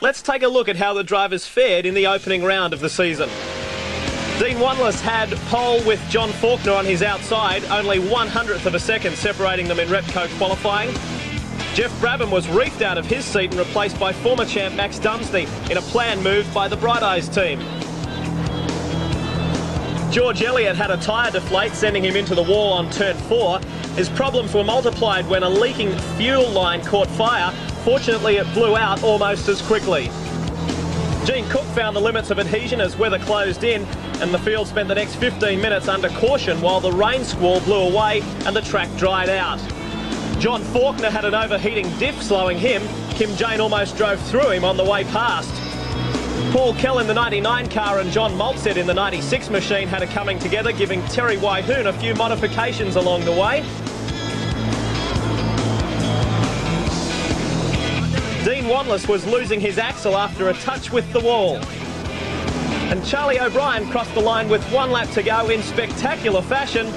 Let's take a look at how the drivers fared in the opening round of the season. Dean Wanless had pole with John Faulkner on his outside, only 1/100th of a second separating them in Repco qualifying. Jeff Brabham was reefed out of his seat and replaced by former champ Max Dumsney in a planned move by the Bright Eyes team. George Elliott had a tyre deflate, sending him into the wall on turn 4. His problems were multiplied when a leaking fuel line caught fire. Fortunately, it blew out almost as quickly. Gene Cook found the limits of adhesion as weather closed in, and the field spent the next 15 minutes under caution while the rain squall blew away and the track dried out. John Faulkner had an overheating diff slowing him. Kim Jane almost drove through him on the way past. Paul Kell in the 99 car and John Maltstead in the 96 machine had a coming together, giving Terry Wyhoon a few modifications along the way. Dean Wanless was losing his axle after a touch with the wall. And Charlie O'Brien crossed the line with 1 lap to go in spectacular fashion.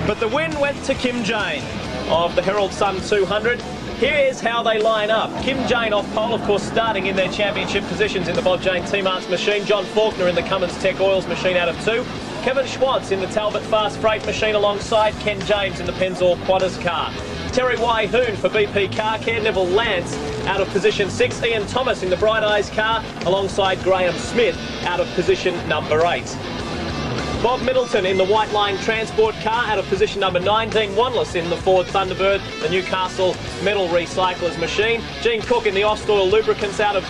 But the win went to Kim Jane of the Herald Sun 200. Here's how they line up. Kim Jane off pole, of course, starting in their championship positions in the Bob Jane T-Marts machine. John Faulkner in the Cummins Tech Oils machine out of 2. Kevin Schwantz in the Talbot Fast Freight machine alongside Ken James in the Pennzoil Quadders car. Terry Wyhoon for BP Car Care. Neville Lance out of position 6. Ian Thomas in the Bright Eyes car alongside Graham Smith out of position number 8. Bob Middleton in the White Line Transport car out of position number 9. Dean Wanless in the Ford Thunderbird, the Newcastle Metal Recyclers machine. Gene Cook in the Austral Lubricants out of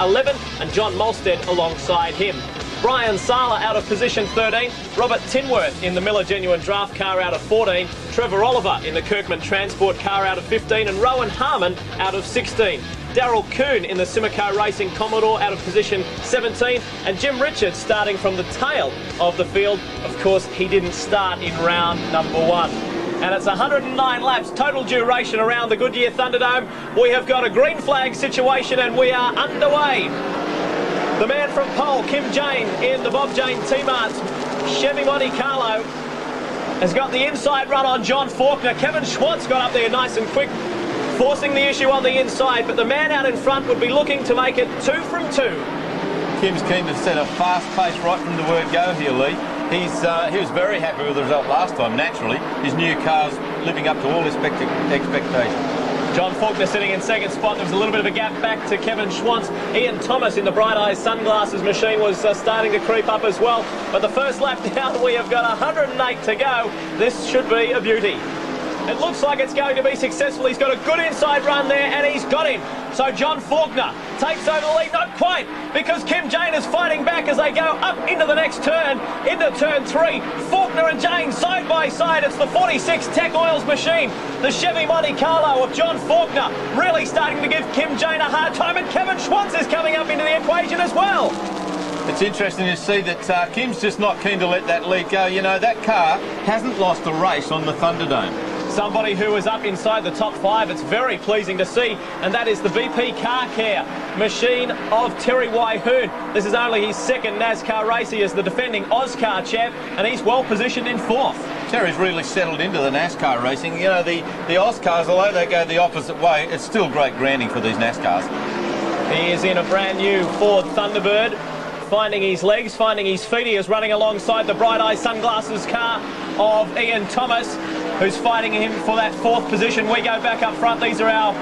11, and John Maltstead alongside him. Brian Sala out of position 13. Robert Tinworth in the Miller Genuine Draft car out of 14. Trevor Oliver in the Kirkman Transport car out of 15, and Rowan Harmon out of 16. Darryl Kuhn in the Simcoe Racing Commodore out of position 17, and Jim Richards starting from the tail of the field. Of course, he didn't start in round number 1. And it's 109 laps, total duration around the Goodyear Thunderdome. We have got a green flag situation and we are underway. The man from pole, Kim Jane, in the Bob Jane T-Marts Chevy Monte Carlo, has got the inside run on John Faulkner. Kevin Schwantz got up there nice and quick, forcing the issue on the inside, but the man out in front would be looking to make it 2 from 2. Kim's keen to set a fast pace right from the word go here, Lee. He was very happy with the result last time, naturally. His new car's living up to all expectations. John Faulkner sitting in second spot. There was a little bit of a gap back to Kevin Schwantz. Ian Thomas in the Bright Eyes Sunglasses machine was starting to creep up as well. But the first lap down, we have got 108 to go. This should be a beauty. It looks like it's going to be successful. He's got a good inside run there, and he's got him. So John Faulkner takes over the lead. Not quite, because Kim Jane is fighting back as they go up into the next turn, into turn 3. Faulkner and Jane side by side. It's the 46 Tech Oils machine. The Chevy Monte Carlo of John Faulkner really starting to give Kim Jane a hard time, and Kevin Schwantz is coming up into the equation as well. It's interesting to see that Kim's just not keen to let that lead go. You know, that car hasn't lost a race on the Thunderdome. Somebody who is up inside the top 5, it's very pleasing to see, and that is the BP Car Care machine of Terry Wyhoon. This is only his second NASCAR race. He is the defending Oscar champ, and he's well positioned in 4th. Terry's really settled into the NASCAR racing. You know, the Oscars, although they go the opposite way, it's still great grounding for these NASCARs. He is in a brand new Ford Thunderbird, finding his legs, finding his feet. He is running alongside the Bright Eyes Sunglasses car of Ian Thomas, who's fighting him for that 4th position. We go back up front. These are our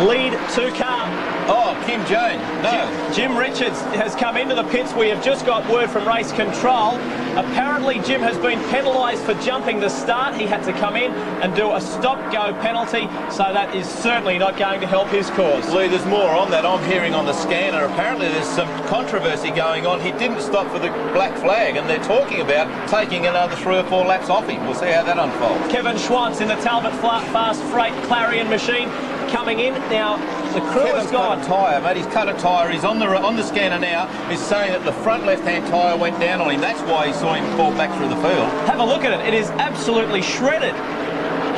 lead 2 car. Oh, Kim Jane. No. Jim Richards has come into the pits. We have just got word from race control. Apparently Jim has been penalised for jumping the start. He had to come in and do a stop-go penalty, so that is certainly not going to help his cause. Lee, there's more on that. I'm hearing on the scanner. Apparently there's some controversy going on. He didn't stop for the black flag, and they're talking about taking another 3 or 4 laps off him. We'll see how that unfolds. Kevin Schwantz in the Talbot Fast Freight Clarion machine coming in. Now, the crew has gone. Cut a tyre, mate. He's cut a tyre. He's on the scanner now. He's saying that the front left-hand tyre went down on him. That's why he saw him fall back through the field. Have a look at it. It is absolutely shredded.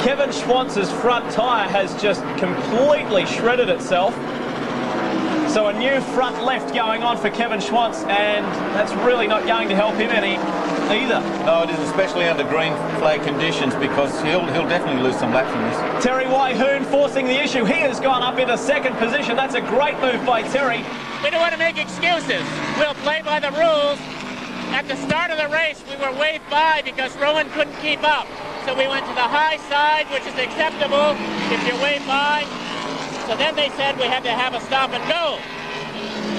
Kevin Schwantz's front tyre has just completely shredded itself. So a new front left going on for Kevin Schwantz, and that's really not going to help him any. either. No, it is, especially under green flag conditions, because he'll definitely lose some laps in this. Terry Wyhoon forcing the issue. He has gone up into second position. That's a great move by Terry. We don't want to make excuses. We'll play by the rules. At the start of the race, we were waved by because Rowan couldn't keep up. So we went to the high side, which is acceptable if you're waved by. So then they said we had to have a stop and go.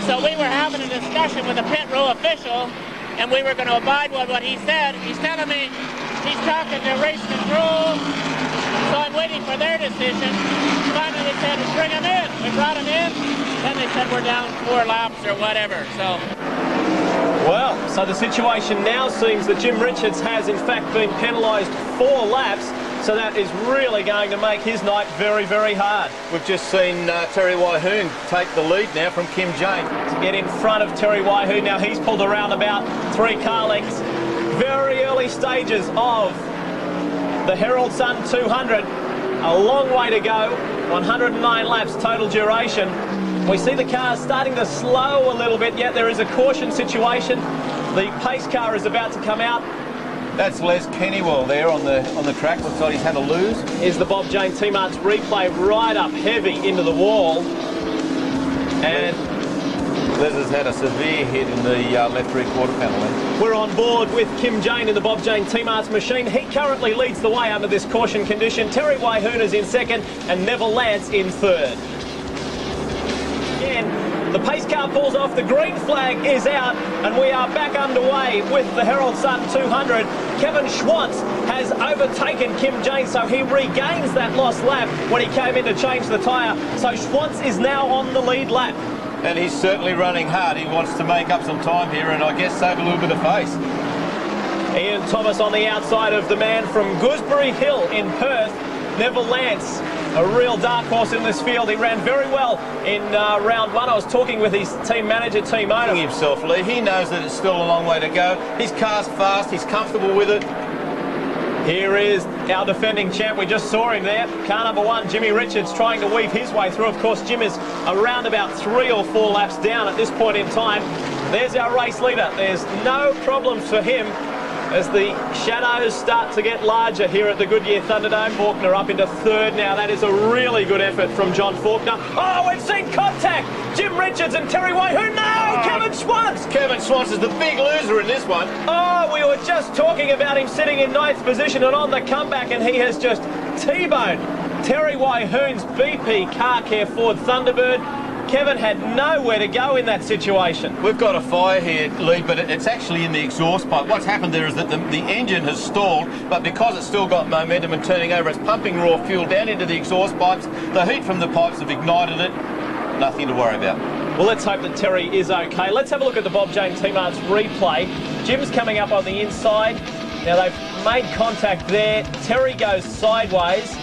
So we were having a discussion with the pit row official, and we were going to abide with what he said. He's telling me he's talking to race control, so I'm waiting for their decision. Finally they said, bring him in. We brought him in. Then they said we're down 4 laps or whatever. Well, so the situation now seems that Jim Richards has in fact been penalised 4 laps. So that is really going to make his night very, very hard. We've just seen Terry Wyhoon take the lead now from Kim Jane. To get in front of Terry Wyhoon. Now he's pulled around about 3 car lengths. Very early stages of the Herald Sun 200. A long way to go. 109 laps total duration. We see the cars starting to slow a little bit, yet there is a caution situation. The pace car is about to come out. That's Les Kennywell there on the track. Looks like he's had a lose. Is the Bob Jane T-Marts replay right up heavy into the wall. And Les has had a severe hit in the left rear quarter panel there. We're on board with Kim Jane in the Bob Jane T-Marts machine. He currently leads the way under this caution condition. Terry Wyhoon is in second and Neville Lance in third. Again, the pace car pulls off, the green flag is out, and we are back underway with the Herald Sun 200. Kevin Schwantz has overtaken Kim Jane, so he regains that lost lap when he came in to change the tyre. So Schwantz is now on the lead lap. And he's certainly running hard. He wants to make up some time here and I guess save a little bit of face. Ian Thomas on the outside of the man from Gooseberry Hill in Perth, Neville Lance. A real dark horse in this field. He ran very well in round 1. I was talking with his team manager, team owner. Himself, Lee. He knows that it's still a long way to go. His car's fast. He's comfortable with it. Here is our defending champ. We just saw him there. Car number 1, Jimmy Richards, trying to weave his way through. Of course, Jim is around about 3 or 4 laps down at this point in time. There's our race leader. There's no problems for him as the shadows start to get larger here at the Goodyear Thunderdome. Faulkner up into third now. That is a really good effort from John Faulkner. Oh, we've seen contact! Jim Richards and Terry Wyhoon. No! Kevin Schwantz! Kevin Schwantz is the big loser in this one. Oh, we were just talking about him sitting in 9th position and on the comeback, and he has just T-boned Terry Wyhoon's BP Car Care Ford Thunderbird. Kevin had nowhere to go in that situation. We've got a fire here, Lee, but it's actually in the exhaust pipe. What's happened there is that the engine has stalled, but because it's still got momentum and turning over, it's pumping raw fuel down into the exhaust pipes. The heat from the pipes have ignited it. Nothing to worry about. Well, let's hope that Terry is okay. Let's have a look at the Bob Jane T-Marts replay. Jim's coming up on the inside. Now they've made contact there. Terry goes sideways.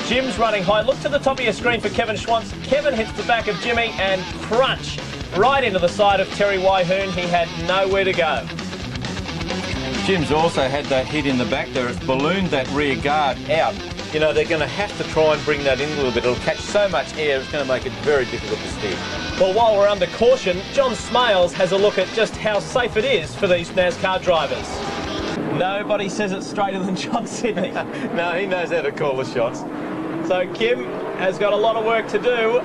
Jim's running high. Look to the top of your screen for Kevin Schwantz. Kevin hits the back of Jimmy and crunch right into the side of Terry Wyhoon. He had nowhere to go. Jim's also had that hit in the back there. It's ballooned that rear guard out. You know, they're going to have to try and bring that in a little bit. It'll catch so much air, it's going to make it very difficult to steer. Well, while we're under caution, John Smales has a look at just how safe it is for these NASCAR drivers. Nobody says it straighter than John Sidney. No, he knows how to call the shots. So Kim has got a lot of work to do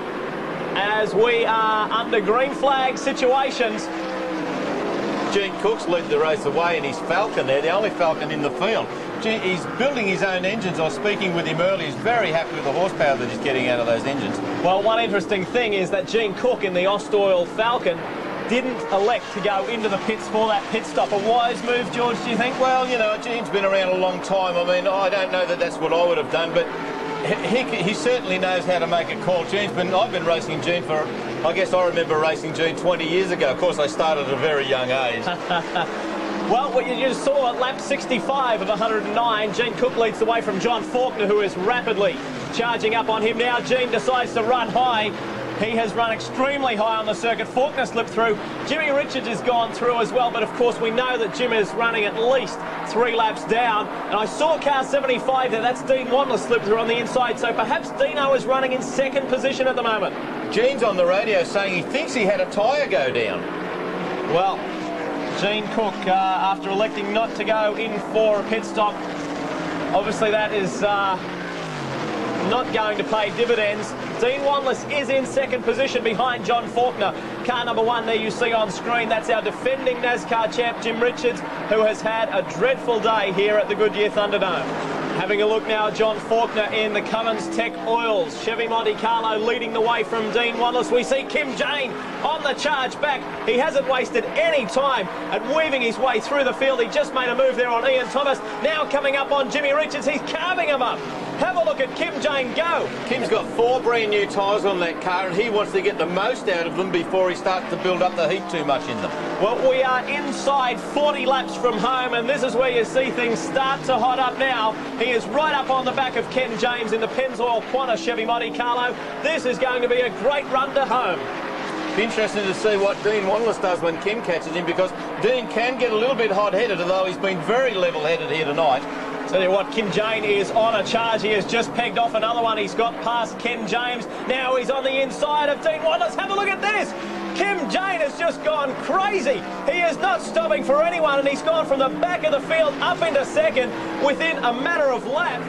as we are under green flag situations. Gene Cook's led the race away in his Falcon there, the only Falcon in the field. He's building his own engines. I was speaking with him earlier. He's very happy with the horsepower that he's getting out of those engines. Well, one interesting thing is that Gene Cook in the Ostoil Falcon didn't elect to go into the pits for that pit stop. A wise move, George, do you think? Well, you know, Gene's been around a long time. I mean, I don't know that that's what I would have done, but he certainly knows how to make a call. I've been racing Gene for, I guess I remember racing Gene 20 years ago. Of course, I started at a very young age. Well, what you just saw at lap 65 of 109, Gene Cook leads the way from John Faulkner, who is rapidly charging up on him now. Gene decides to run high. He has run extremely high on the circuit. Faulkner slipped through. Jimmy Richards has gone through as well, but of course we know that Jim is running at least 3 laps down. And I saw car 75 there. That's Dean Wandler slipped through on the inside, so perhaps Dino is running in 2nd position at the moment. Gene's on the radio saying he thinks he had a tyre go down. Well, Gene Cook, after electing not to go in for a pit stop. Obviously that is not going to pay dividends. Dean Wanless is in second position behind John Faulkner. Car number 1 there you see on screen, that's our defending NASCAR champ Jim Richards, who has had a dreadful day here at the Goodyear Thunderdome. Having a look now, John Faulkner in the Cummins Tech Oils. Chevy Monte Carlo leading the way from Dean Wanless. We see Kim Jane on the charge back. He hasn't wasted any time at weaving his way through the field. He just made a move there on Ian Thomas. Now coming up on Jimmy Richards. He's carving him up. Have a look at Kim Jane go. Kim's got 4 brand new tyres on that car, and he wants to get the most out of them before he starts to build up the heat too much in them. Well, we are inside 40 laps from home, and this is where you see things start to hot up now. He is right up on the back of Ken James in the Pennzoil Quanta Chevy Monte Carlo. This is going to be a great run to home. Be interesting to see what Dean Wanless does when Kim catches him, because Dean can get a little bit hot-headed, although he's been very level-headed here tonight. Tell you what, Kim Jane is on a charge. He has just pegged off another one. He's got past Ken James. Now he's on the inside of Dean Wanless. Have a look at this. Kim Jane has just gone crazy. He is not stopping for anyone, and he's gone from the back of the field up into second within a matter of lap.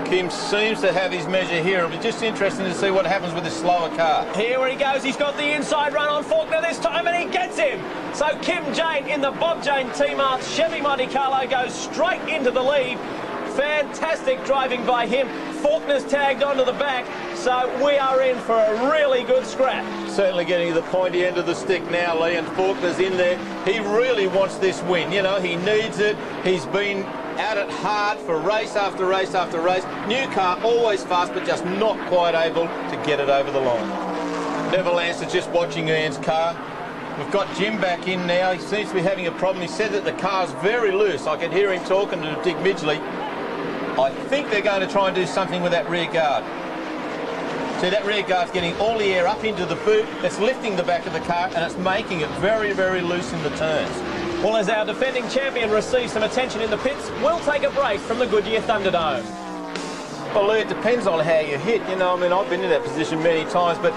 Kim seems to have his measure here. It'll be just interesting to see what happens with this slower car. Here he goes. He's got the inside run on Faulkner this time, and he gets him. So Kim Jane in the Bob Jane T-Marts Chevy Monte Carlo goes straight into the lead. Fantastic driving by him. Faulkner's tagged onto the back, so we are in for a really good scrap. Certainly getting to the pointy end of the stick now, Lee, and Faulkner's in there. He really wants this win. You know, he needs it. He's been at it hard for race after race after race. New car, always fast, but just not quite able to get it over the line. Neville Lance's just watching Ian's car. We've got Jim back in now. He seems to be having a problem. He said that the car's very loose. I could hear him talking to Dick Midgley. I think they're going to try and do something with that rear guard. See, that rear guard's getting all the air up into the boot. It's lifting the back of the car, and it's making it very, very loose in the turns. Well, as our defending champion receives some attention in the pits, we'll take a break from the Goodyear Thunderdome. Well, Lee, it depends on how you hit. You know, I mean, I've been in that position many times, but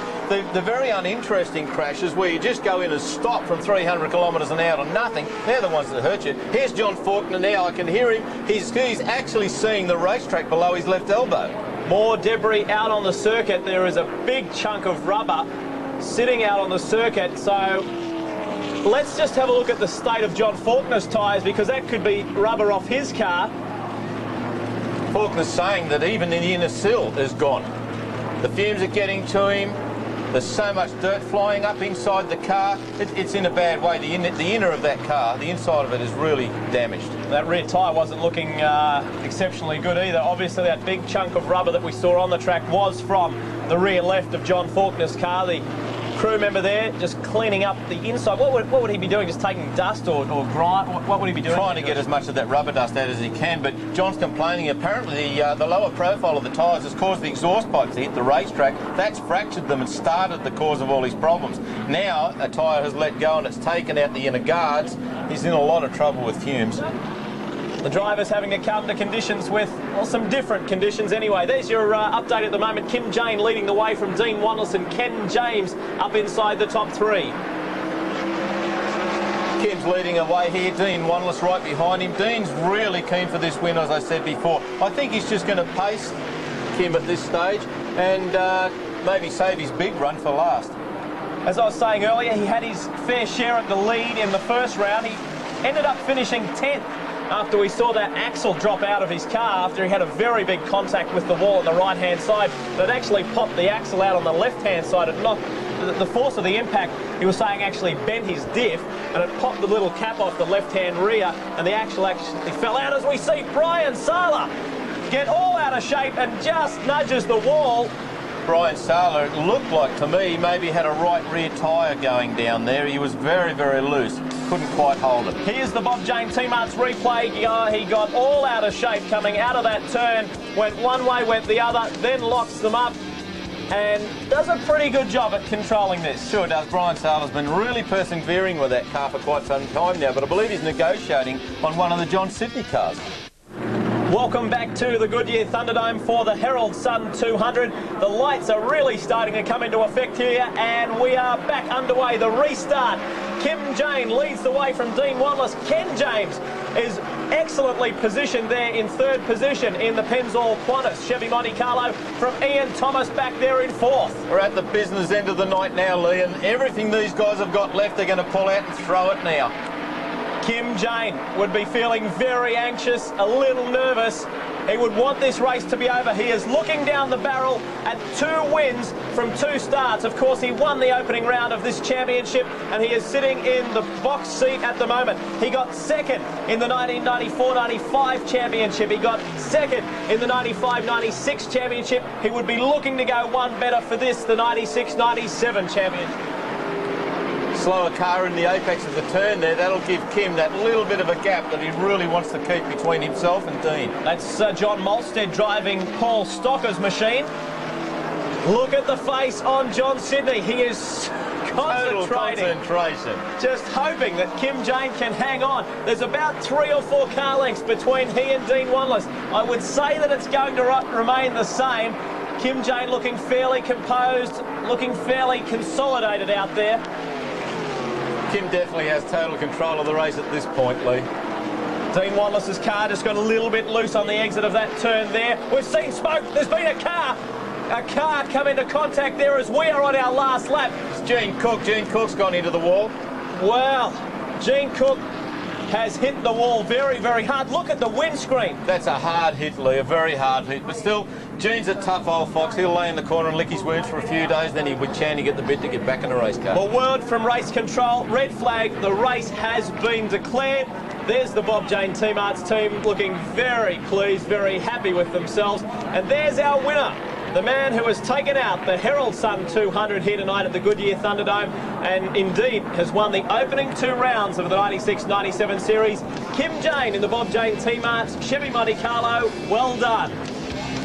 the very uninteresting crashes where you just go in and stop from 300 kilometres an hour to nothing, they're the ones that hurt you. Here's John Faulkner now. I can hear him. He's actually seeing the racetrack below his left elbow. More debris out on the circuit. There is a big chunk of rubber sitting out on the circuit, so let's just have a look at the state of John Faulkner's tyres, because that could be rubber off his car. Faulkner's saying that even the inner sill is gone. The fumes are getting to him. There's so much dirt flying up inside the car. It's in a bad way. The inner of that car, the inside of it, is really damaged. That rear tyre wasn't looking exceptionally good either. Obviously, that big chunk of rubber that we saw on the track was from the rear left of John Faulkner's car. The crew member there just cleaning up the inside. What would he be doing? Just taking dust or grime? What would he be doing? Trying to get as much of that rubber dust out as he can, but John's complaining. Apparently the lower profile of the tyres has caused the exhaust pipes to hit the racetrack. That's fractured them and started the cause of all his problems. Now a tyre has let go and it's taken out the inner guards. He's in a lot of trouble with fumes. The driver's having to come to conditions with, well, some different conditions anyway. There's your update at the moment. Kim Jane leading the way from Dean Wanless and Ken James up inside the top 3. Kim's leading away here. Dean Wanless right behind him. Dean's really keen for this win, as I said before. I think he's just going to pace Kim at this stage and maybe save his big run for last. As I was saying earlier, he had his fair share at the lead in the first round. He ended up finishing 10th. After we saw that axle drop out of his car after he had a very big contact with the wall on the right-hand side. That actually popped the axle out on the left-hand side. It knocked the force of the impact, he was saying, actually bent his diff, and it popped the little cap off the left-hand rear, and the axle actually fell out, as we see Brian Sala get all out of shape and just nudges the wall. Brian Sala, it looked like to me, maybe had a right rear tyre going down there. He was very, very loose. Couldn't quite hold it. Here's the Bob Jane T-Marts replay. He got all out of shape coming out of that turn. Went one way, went the other, then locks them up and does a pretty good job at controlling this. Sure does. Brian Sala's been really persevering with that car for quite some time now, but I believe he's negotiating on one of the John Sidney cars. Welcome back to the Goodyear Thunderdome for the Herald Sun 200. The lights are really starting to come into effect here, and we are back underway. The restart Kim Jane leads the way from Dean Wanless. Ken James is excellently positioned there in third position in the Pennzoil Qantas Chevy Monte Carlo from Ian Thomas back there in fourth. We're at the business end of the night now, Lee, and everything these guys have got left, they're going to pull out and throw it now. Kim Jane would be feeling very anxious, a little nervous. He would want this race to be over. He is looking down the barrel at 2 wins from 2 starts. Of course, he won the opening round of this championship, and he is sitting in the box seat at the moment. He got second in the 1994-95 championship. He got second in the 95-96 championship. He would be looking to go one better for this, the 96-97 championship. Slower car in the apex of the turn there. That'll give Kim that little bit of a gap that he really wants to keep between himself and Dean. That's John Molstead driving Paul Stocker's machine. Look at the face on John Sidney. He is concentrating. Total concentration. Just hoping that Kim Jane can hang on. There's about 3 or 4 car lengths between he and Dean Wanless. I would say that it's going to remain the same. Kim Jane looking fairly composed, looking fairly consolidated out there. Kim definitely has total control of the race at this point, Lee. Dean Wanless's car just got a little bit loose on the exit of that turn there. We've seen smoke. There's been a car come into contact there as we are on our last lap. It's Gene Cook. Gene Cook's gone into the wall. Well, Gene Cook has hit the wall very, very hard. Look at the windscreen. That's a hard hit, Lee, a very hard hit. But still, Gene's a tough old fox. He'll lay in the corner and lick his wounds for a few days, then he would chanting at the bit to get back in the race car. Well, word from race control, red flag, the race has been declared. There's the Bob Jane T-Marts team looking very pleased, very happy with themselves. And there's our winner, the man who has taken out the Herald Sun 200 here tonight at the Goodyear Thunderdome and indeed has won the opening 2 rounds of the 96-97 series. Kim Jane in the Bob Jane T-Marts Chevy Monte Carlo. Well done.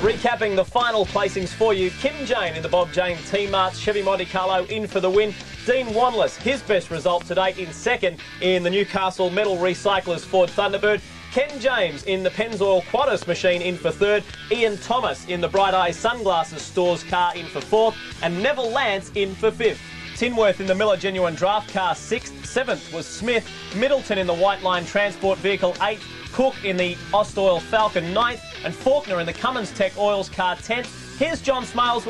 Recapping the final placings for you, Kim Jane in the Bob Jane T-Marts Chevy Monte Carlo in for the win. Dean Wanless, his best result to date, in second in the Newcastle Metal Recyclers Ford Thunderbird. Ken James in the Pennzoil Qantas machine in for third. Ian Thomas in the Bright Eyes Sunglasses Stores car in for fourth. And Neville Lance in for fifth. Tinworth in the Miller Genuine Draft car 6th. 7th was Smith. Middleton in the White Line Transport Vehicle 8th. Cook in the Ostoil Falcon 9th. And Faulkner in the Cummins Tech Oils car 10th. Here's John Smales with